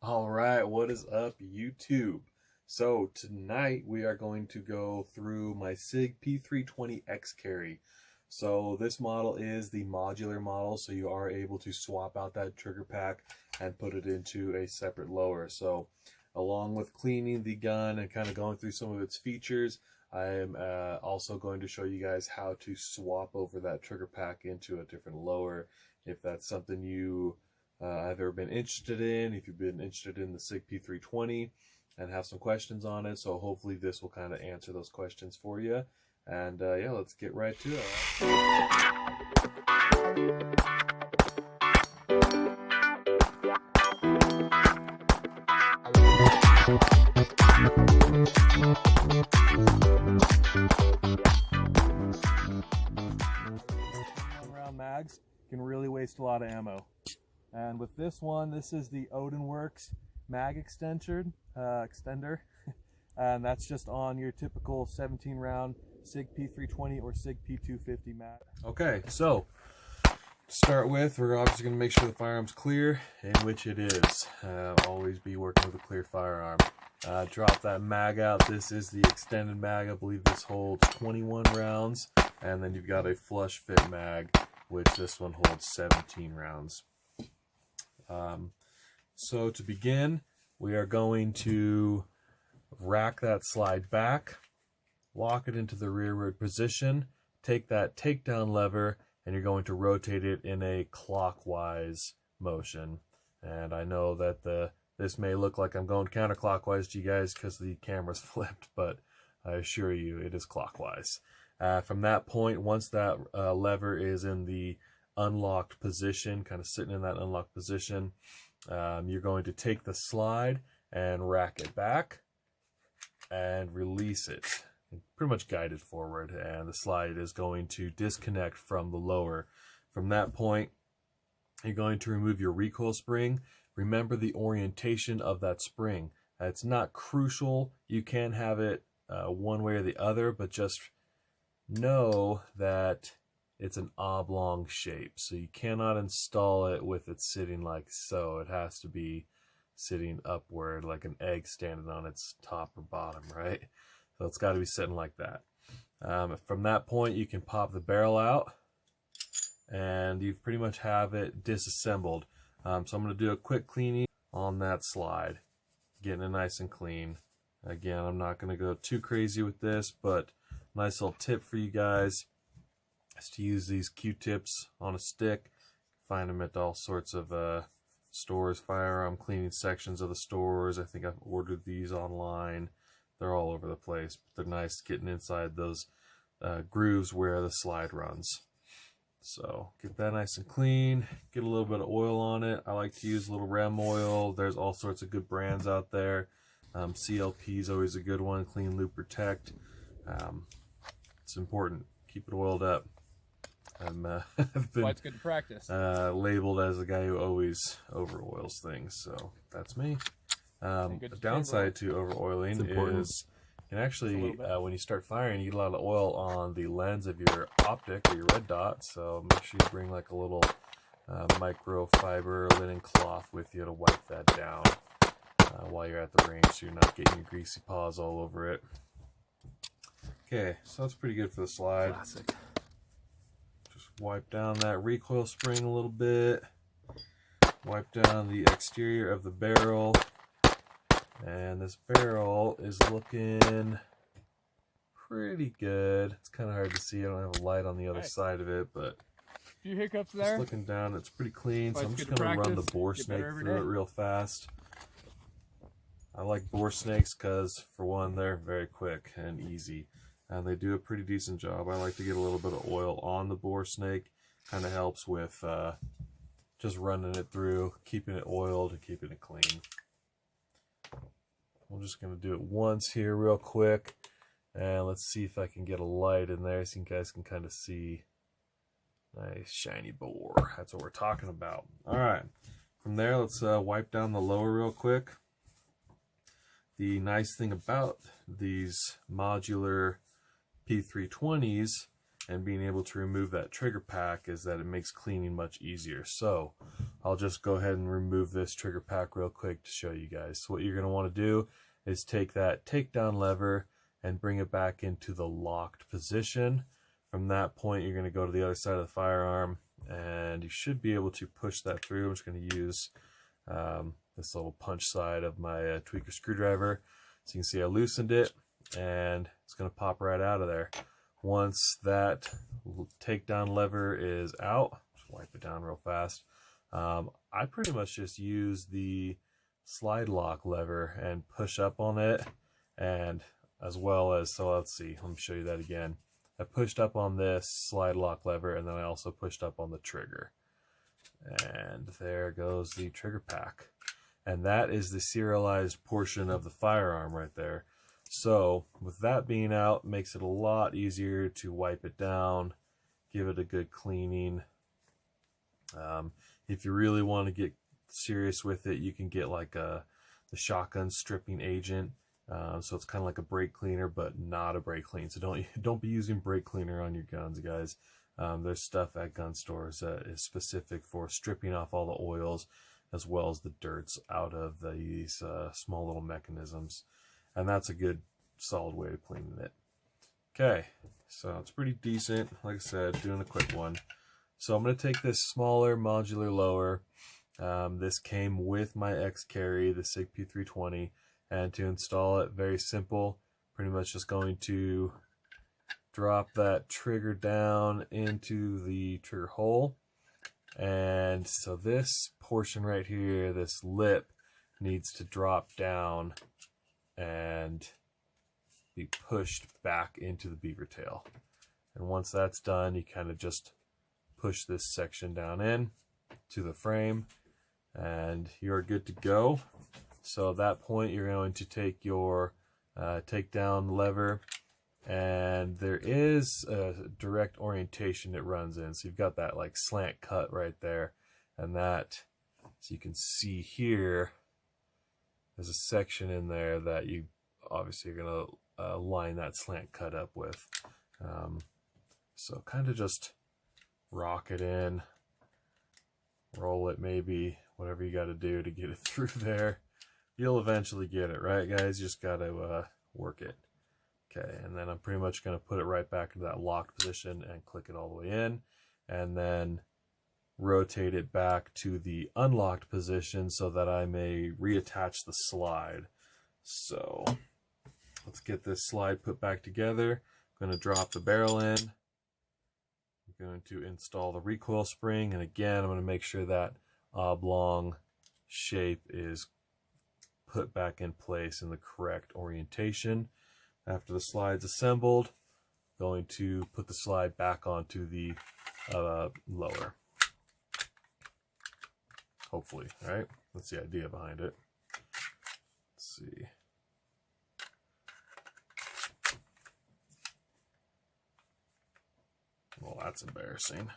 All right, what is up, YouTube? So tonight we are going to go through my Sig P320 X carry. So this model is the modular model, so you are able to swap out that trigger pack and put it into a separate lower. So along with cleaning the gun and kind of going through some of its features, I am also going to show you guys how to swap over that trigger pack into a different lower if that's something you I've ever been interested in, if you've been interested in the Sig P320 and have some questions on it. So hopefully this will kind of answer those questions for you. And yeah, let's get right to it. Round mags can really waste a lot of ammo. And with this one, this is the Odinworks mag extender, and that's just on your typical 17 round Sig P320 or Sig P250 mag. Okay, so to start with, we're obviously going to make sure the firearm's clear, in which it is. Always be working with a clear firearm. Drop that mag out. This is the extended mag. I believe this holds 21 rounds, and then you've got a flush fit mag, which this one holds 17 rounds. So to begin, we are going to rack that slide back, lock it into the rearward position, take that takedown lever, and you're going to rotate it in a clockwise motion. And I know that this may look like I'm going counterclockwise to you guys because the camera's flipped, but I assure you it is clockwise. From that point, once that lever is in the unlocked position, kind of sitting in that unlocked position, you're going to take the slide and rack it back and release it, pretty much guide it forward, and the slide is going to disconnect from the lower. From that point, you're going to remove your recoil spring. Remember the orientation of that spring. It's not crucial. You can have it one way or the other, but just know that it's an oblong shape, so you cannot install it with it sitting like so. It has to be sitting upward like an egg standing on its top or bottom, right? So it's got to be sitting like that. From that point, you can pop the barrel out, and you pretty much have it disassembled. So I'm going to do a quick cleaning on that slide, getting it nice and clean. Again, I'm not going to go too crazy with this, but nice little tip for you guys is to use these Q-tips on a stick. Find them at all sorts of stores, firearm cleaning sections of the stores. I think I've ordered these online. They're all over the place, but they're nice getting inside those grooves where the slide runs. So get that nice and clean, get a little bit of oil on it. I like to use a little Rem oil. There's all sorts of good brands out there. CLP is always a good one, Clean Loop Protect. It's important, keep it oiled up. I've been Why it's good to practice. Labeled as a guy who always over oils things, so that's me. The downside to over oiling is you can actually, when you start firing, you get a lot of oil on the lens of your optic or your red dot, so make sure you bring like a little microfiber linen cloth with you to wipe that down while you're at the range, so you're not getting your greasy paws all over it. Okay, so that's pretty good for the slide. Classic. Wipe down that recoil spring a little bit, wipe down the exterior of the barrel, and this barrel is looking pretty good. It's kind of hard to see, I don't have a light on the other side of it, but a few hiccups there. Just looking down, it's pretty clean, so I'm just going to run the bore snake through it real fast. I like bore snakes because, for one, they're very quick and easy. And they do a pretty decent job. I like to get a little bit of oil on the bore snake. Kind of helps with just running it through, keeping it oiled and keeping it clean. I'm just going to do it once here real quick. And let's see if I can get a light in there so you guys can kind of see. Nice shiny bore. That's what we're talking about. Alright. From there, let's wipe down the lower real quick. The nice thing about these modular P320s and being able to remove that trigger pack is that it makes cleaning much easier. So I'll just go ahead and remove this trigger pack real quick to show you guys. So what you're going to want to do is take that takedown lever and bring it back into the locked position. From that point, you're going to go to the other side of the firearm, and you should be able to push that through. I'm just going to use this little punch side of my tweaker screwdriver. So you can see I loosened it, and it's going to pop right out of there. Once that takedown lever is out, just wipe it down real fast. I pretty much just use the slide lock lever and push up on it, and as well as, so let's see, let me show you that again. I pushed up on this slide lock lever, and then I also pushed up on the trigger. And there goes the trigger pack. And that is the serialized portion of the firearm right there. So with that being out, it makes it a lot easier to wipe it down, give it a good cleaning. If you really want to get serious with it, you can get like the shotgun stripping agent. So it's kind of like a brake cleaner, but not a brake clean. So don't be using brake cleaner on your guns, guys. There's stuff at gun stores that is specific for stripping off all the oils as well as the dirts out of these small little mechanisms. And that's a good solid way of cleaning it. Okay, so it's pretty decent. Like I said, doing a quick one. So I'm going to take this smaller modular lower. This came with my X carry, the Sig P320. And to install it, very simple. Pretty much just going to drop that trigger down into the trigger hole. And so this portion right here, this lip, needs to drop down and be pushed back into the beaver tail. And once that's done, you kind of just push this section down in to the frame, and you're good to go. So at that point, you're going to take your takedown lever, and there is a direct orientation it runs in. So you've got that like slant cut right there, and that, so you can see here, there's a section in there that you obviously are going to line that slant cut up with. So kind of just rock it in, roll it maybe, whatever you got to do to get it through there. You'll eventually get it, right, guys? You just got to work it. Okay, and then I'm pretty much going to put it right back into that locked position and click it all the way in, and then rotate it back to the unlocked position so that I may reattach the slide. So let's get this slide put back together. I'm going to drop the barrel in. I'm going to install the recoil spring, and again, I'm going to make sure that oblong shape is put back in place in the correct orientation. After the slide's assembled, going to put the slide back onto the lower. Hopefully, all right? That's the idea behind it. Let's see. Well, that's embarrassing.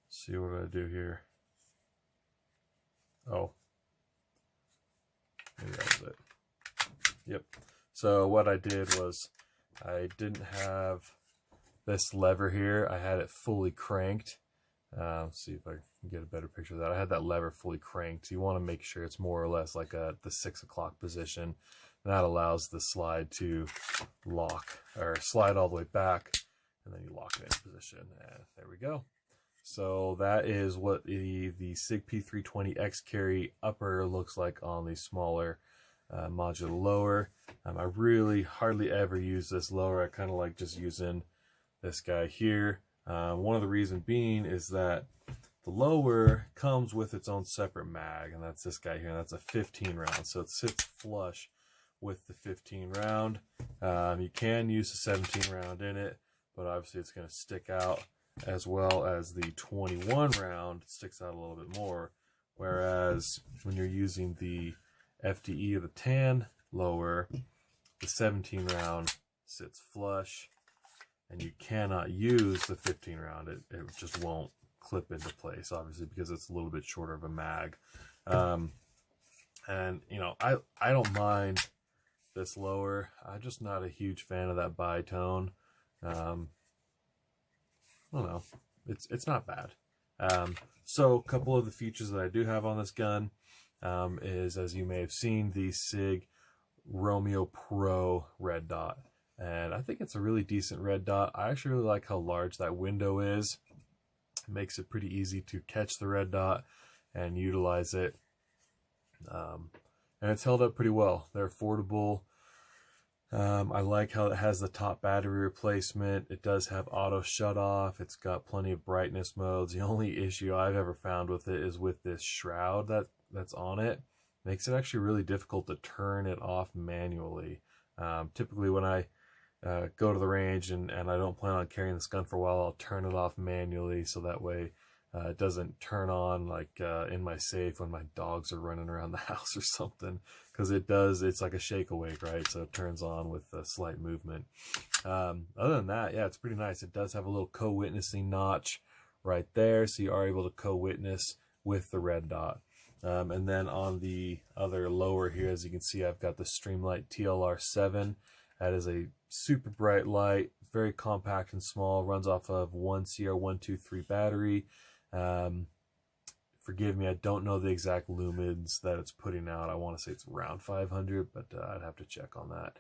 Let's see what I do here. Oh, maybe that was it. Yep. So what I did was I didn't have this lever here. I had it fully cranked. Let's see if I can get a better picture of that. I had that lever fully cranked. So you want to make sure it's more or less like the 6 o'clock position. And that allows the slide to lock or slide all the way back, and then you lock it in position. And there we go. So that is what the Sig P320 X carry upper looks like on the smaller modular lower. I really hardly ever use this lower. I kind of like just using this guy here. One of the reasons being is that the lower comes with its own separate mag, and that's this guy here. That's a 15 round, so it sits flush with the 15 round. You can use the 17 round in it, but obviously it's going to stick out, as well as the 21 round sticks out a little bit more. Whereas when you're using the FDE or the tan lower, the 17 round sits flush, and you cannot use the 15 round. It just won't clip into place, obviously, because it's a little bit shorter of a mag. And you know, I don't mind this lower. I'm just not a huge fan of that bitone. I don't know. It's not bad. So a couple of the features that I do have on this gun is, as you may have seen, the Sig Romeo Pro red dot. And I think it's a really decent red dot. I actually really like how large that window is. It makes it pretty easy to catch the red dot and utilize it. And it's held up pretty well. They're affordable. I like how it has the top battery replacement. It does have auto shut off. It's got plenty of brightness modes. The only issue I've ever found with it is with this shroud that's on it. Makes it actually really difficult to turn it off manually. Typically when I go to the range and I don't plan on carrying this gun for a while, I'll turn it off manually so that way it doesn't turn on like in my safe when my dogs are running around the house or something, because it's like a shake awake, right? So it turns on with a slight movement. Other than that, yeah, it's pretty nice. It does have a little co-witnessing notch right there, so you are able to co-witness with the red dot. And then on the other lower here, as you can see, I've got the Streamlight TLR7. That is a super bright light, very compact and small, runs off of one CR123 battery. Forgive me, I don't know the exact lumens that it's putting out. I want to say it's around 500, but I'd have to check on that.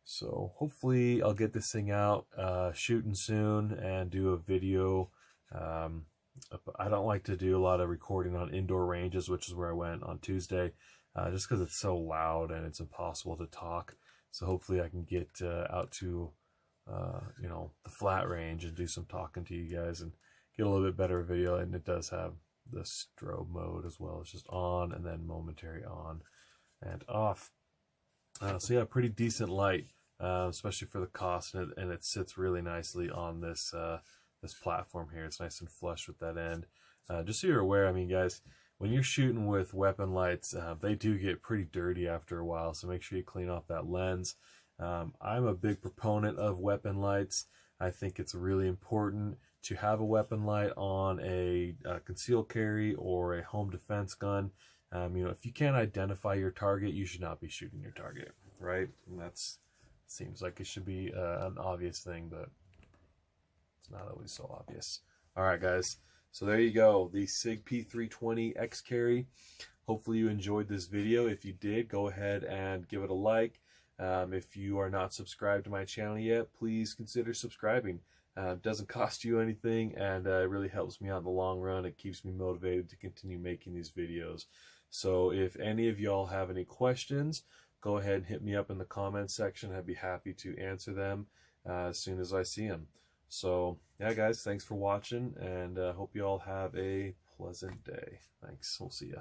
So hopefully I'll get this thing out shooting soon and do a video. I don't like to do a lot of recording on indoor ranges, which is where I went on Tuesday, just because it's so loud and it's impossible to talk. So hopefully I can get out to you know, the flat range and do some talking to you guys and get a little bit better video. And it does have the strobe mode as well. It's just on and then momentary on and off. So yeah, pretty decent light, especially for the cost, and it sits really nicely on this this platform here. It's nice and flush with that end. Just so you're aware, I mean, guys, when you're shooting with weapon lights, they do get pretty dirty after a while, so make sure you clean off that lens. I'm a big proponent of weapon lights. I think it's really important to have a weapon light on a concealed carry or a home defense gun. You know, if you can't identify your target, you should not be shooting your target, right? And that's seems like it should be an obvious thing, but it's not always so obvious. All right, guys. So there you go, the Sig P320 X Carry. Hopefully you enjoyed this video. If you did, go ahead and give it a like. If you are not subscribed to my channel yet, please consider subscribing. It doesn't cost you anything, and it really helps me out in the long run. It keeps me motivated to continue making these videos. So if any of y'all have any questions, go ahead and hit me up in the comments section. I'd be happy to answer them as soon as I see them. So yeah, guys, thanks for watching, and hope you all have a pleasant day. Thanks. We'll see ya.